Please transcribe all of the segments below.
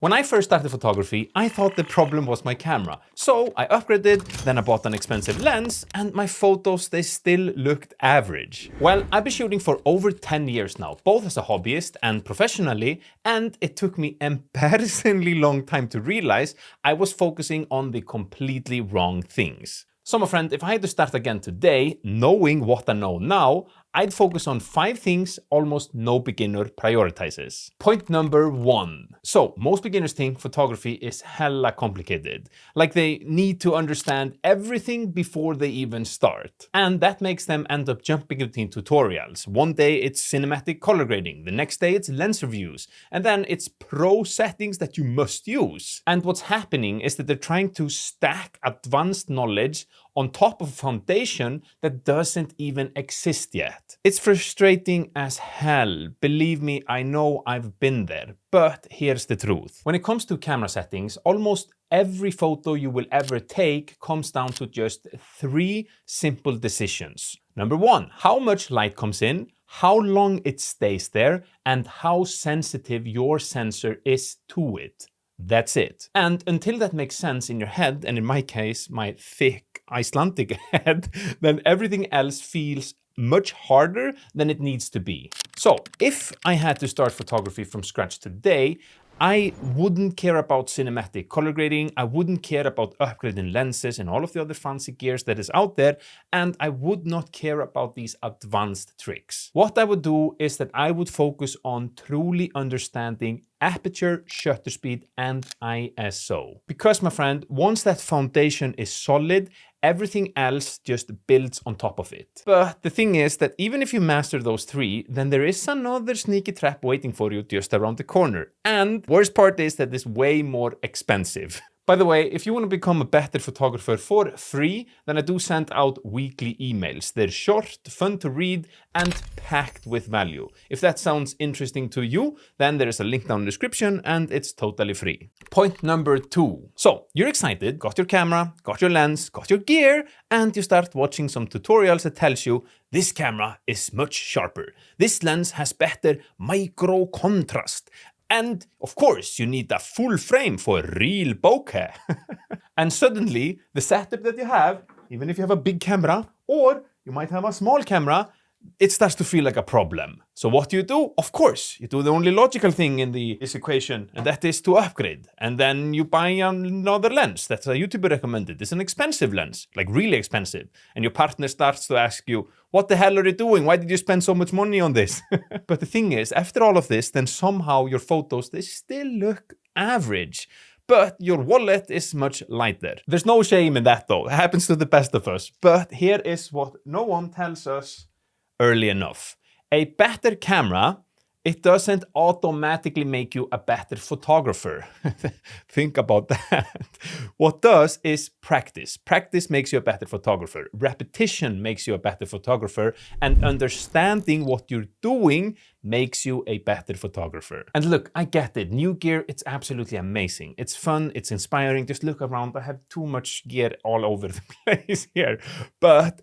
When I first started photography, I thought the problem was my camera. So I upgraded, then I bought an expensive lens, and my photos, they still looked average. Well, I've been shooting for over 10 years now, both as a hobbyist and professionally, and it took me embarrassingly long time to realize I was focusing on the completely wrong things. So my friend, if I had to start again today, knowing what I know now, I'd focus on 5 things almost no beginner prioritizes. Point number 1. So, most beginners think photography is hella complicated. Like they need to understand everything before they even start. And that makes them end up jumping between tutorials. One day it's cinematic color grading, the next day it's lens reviews, and then it's pro settings that you must use. And what's happening is that they're trying to stack advanced knowledge on top of a foundation that doesn't even exist yet. It's frustrating as hell. Believe me, I know I've been there. But here's the truth. When it comes to camera settings, almost every photo you will ever take comes down to just 3 simple decisions. Number 1, how much light comes in, how long it stays there, and how sensitive your sensor is to it. That's it. And until that makes sense in your head, and in my case, my thick Icelandic head, then everything else feels much harder than it needs to be. So, if I had to start photography from scratch today, I wouldn't care about cinematic color grading, I wouldn't care about upgrading lenses and all of the other fancy gears that is out there, and I would not care about these advanced tricks. What I would do is that I would focus on truly understanding aperture, shutter speed, and ISO. Because, my friend, once that foundation is solid, everything else just builds on top of it. But the thing is that even if you master those 3, then there is another sneaky trap waiting for you just around the corner. And worst part is that it's way more expensive. By the way, if you want to become a better photographer for free, then I do send out weekly emails. They're short, fun to read, and packed with value. If that sounds interesting to you, then there is a link down in the description and it's totally free. Point number 2. So, you're excited, got your camera, got your lens, got your gear, and you start watching some tutorials that tells you this camera is much sharper. This lens has better micro contrast. And, of course, you need a full frame for real bokeh. And suddenly, the setup that you have, even if you have a big camera, or you might have a small camera, it starts to feel like a problem. So what do? Of course, you do the only logical thing in this equation, and that is to upgrade. And then you buy another lens that's a YouTuber recommended. It's an expensive lens, like really expensive. And your partner starts to ask you, what the hell are you doing? Why did you spend so much money on this? But the thing is, after all of this, then somehow your photos, they still look average. But your wallet is much lighter. There's no shame in that though. It happens to the best of us. But here is what no one tells us early enough. A better camera, it doesn't automatically make you a better photographer. Think about that. What does is practice. Practice makes you a better photographer. Repetition makes you a better photographer. And understanding what you're doing makes you a better photographer. And look, I get it. New gear, it's absolutely amazing. It's fun, it's inspiring. Just look around. I have too much gear all over the place here. But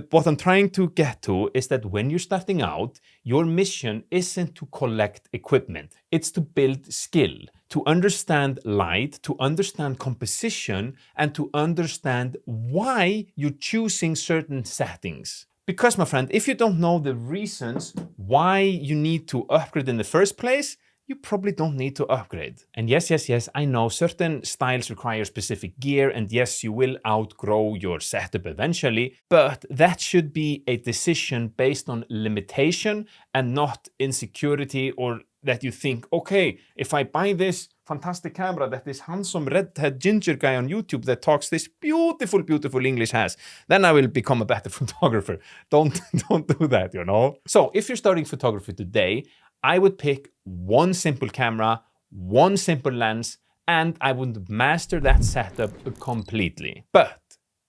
what I'm trying to get to is that when you're starting out, your mission isn't to collect equipment. It's to build skill, to understand light, to understand composition, and to understand why you're choosing certain settings. Because, my friend, if you don't know the reasons why you need to upgrade in the first place, you probably don't need to upgrade. And yes, I know certain styles require specific gear, and yes, you will outgrow your setup eventually, but that should be a decision based on limitation and not insecurity, or that you think, okay, if I buy this fantastic camera that this handsome redhead ginger guy on YouTube that talks this beautiful, beautiful English has, then I will become a better photographer. Don't do that, you know? So if you're starting photography today, I would pick one simple camera, one simple lens, and I would master that setup completely. But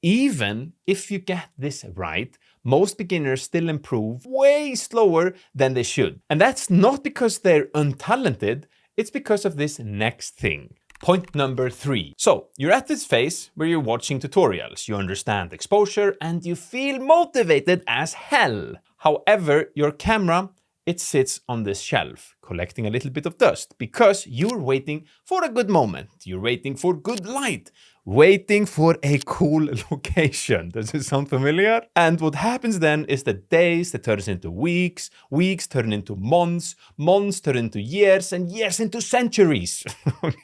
even if you get this right, most beginners still improve way slower than they should. And that's not because they're untalented, it's because of this next thing. Point number 3. So, you're at this phase where you're watching tutorials, you understand exposure, and you feel motivated as hell. However, your camera, it sits on this shelf, collecting a little bit of dust because you're waiting for a good moment. You're waiting for good light, waiting for a cool location. Does it sound familiar? And what happens then is that days that turns into weeks, weeks turn into months, months turn into years, and years into centuries.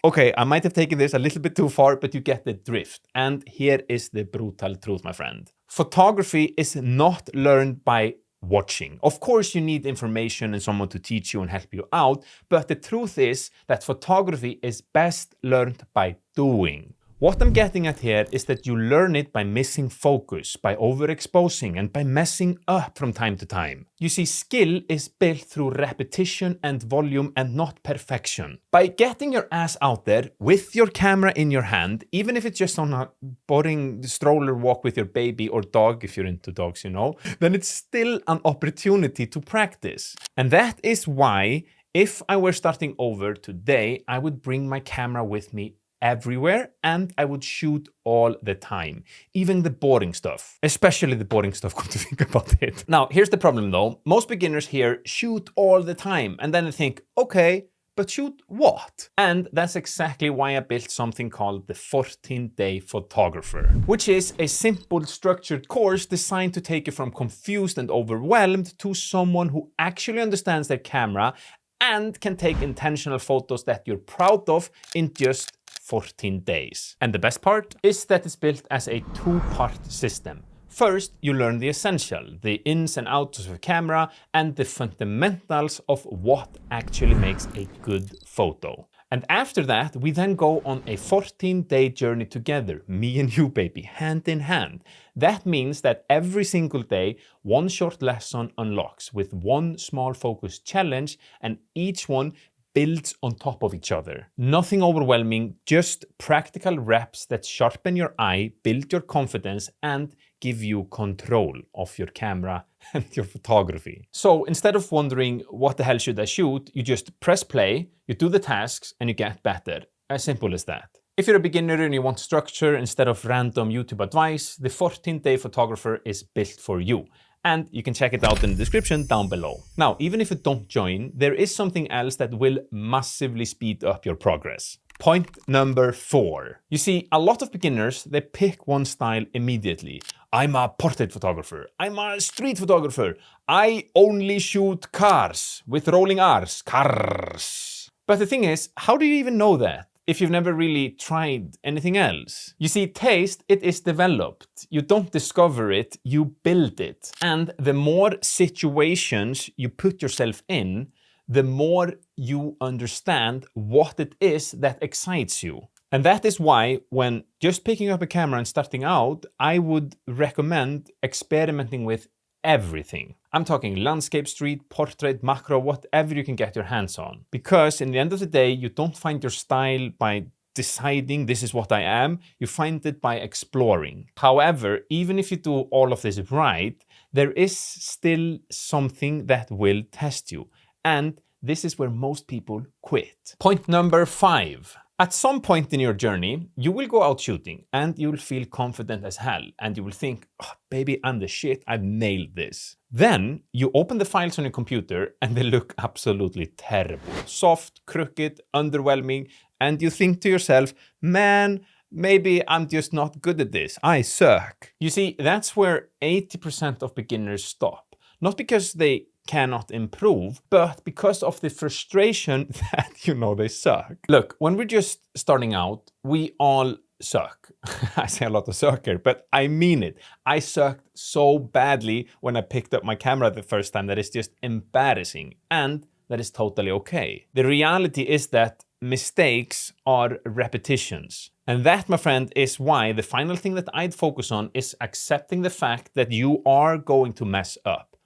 Okay, I might have taken this a little bit too far, but you get the drift. And here is the brutal truth, my friend. Photography is not learned by watching. Of course, you need information and someone to teach you and help you out, but the truth is that photography is best learned by doing. What I'm getting at here is that you learn it by missing focus, by overexposing, and by messing up from time to time. You see, skill is built through repetition and volume and not perfection. By getting your ass out there with your camera in your hand, even if it's just on a boring stroller walk with your baby or dog, if you're into dogs, you know, then it's still an opportunity to practice. And that is why, if I were starting over today, I would bring my camera with me everywhere, and I would shoot all the time, even the boring stuff, especially the boring stuff, come to think about it. Now, here's the problem though. Most beginners here shoot all the time, and then they think, okay, but shoot what? And that's exactly why I built something called the 14-Day Photographer, which is a simple structured course designed to take you from confused and overwhelmed to someone who actually understands their camera and can take intentional photos that you're proud of in just 14 days. And the best part is that it's built as a two-part system. First, you learn the essential, the ins and outs of a camera, and the fundamentals of what actually makes a good photo. And after that, we then go on a 14-day journey together, me and you, baby, hand in hand. That means that every single day, one short lesson unlocks with one small focused challenge, and each one builds on top of each other. Nothing overwhelming, just practical reps that sharpen your eye, build your confidence, and give you control of your camera and your photography. So instead of wondering what the hell should I shoot, you just press play, you do the tasks, and you get better. As simple as that. If you're a beginner and you want structure instead of random YouTube advice, the 14-Day Photographer is built for you. And you can check it out in the description down below. Now, even if you don't join, there is something else that will massively speed up your progress. Point number 4. You see, a lot of beginners, they pick one style immediately. I'm a portrait photographer. I'm a street photographer. I only shoot cars with rolling R's. Cars. But the thing is, how do you even know that if you've never really tried anything else? You see, taste, it is developed. You don't discover it, you build it. And the more situations you put yourself in, the more you understand what it is that excites you. And that is why, when just picking up a camera and starting out, I would recommend experimenting with everything. I'm talking landscape, street, portrait, macro, whatever you can get your hands on. Because in the end of the day, you don't find your style by deciding this is what I am, you find it by exploring. However, even if you do all of this right, there is still something that will test you. And this is where most people quit. Point number 5. At some point in your journey, you will go out shooting and you will feel confident as hell and you will think, oh, baby, I'm the shit, I've nailed this. Then you open the files on your computer and they look absolutely terrible. Soft, crooked, underwhelming, and you think to yourself, man, maybe I'm just not good at this. I suck. You see, that's where 80% of beginners stop. Not because they cannot improve, but because of the frustration that, they suck. Look, when we're just starting out, we all suck. I say a lot of sucker, but I mean it. I sucked so badly when I picked up my camera the first time that it's just embarrassing, and that is totally okay. The reality is that mistakes are repetitions. And that, my friend, is why the final thing that I'd focus on is accepting the fact that you are going to mess up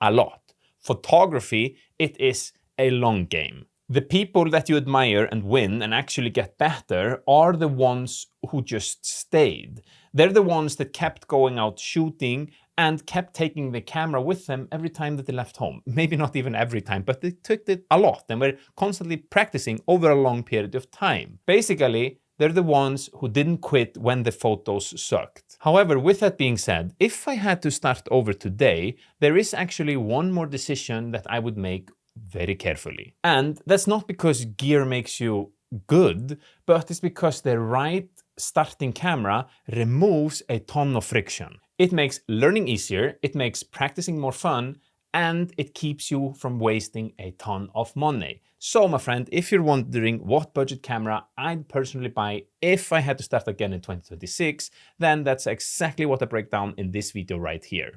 a lot. Photography, it is a long game. The people that you admire and win and actually get better are the ones who just stayed. They're the ones that kept going out shooting and kept taking the camera with them every time that they left home. Maybe not even every time, but they took it a lot and were constantly practicing over a long period of time. Basically, They're the ones who didn't quit when the photos sucked. However, with that being said, if I had to start over today, there is actually one more decision that I would make very carefully. And that's not because gear makes you good, but it's because the right starting camera removes a ton of friction. It makes learning easier, it makes practicing more fun, and it keeps you from wasting a ton of money. So my friend, if you're wondering what budget camera I'd personally buy if I had to start again in 2026, then that's exactly what I break down in this video right here.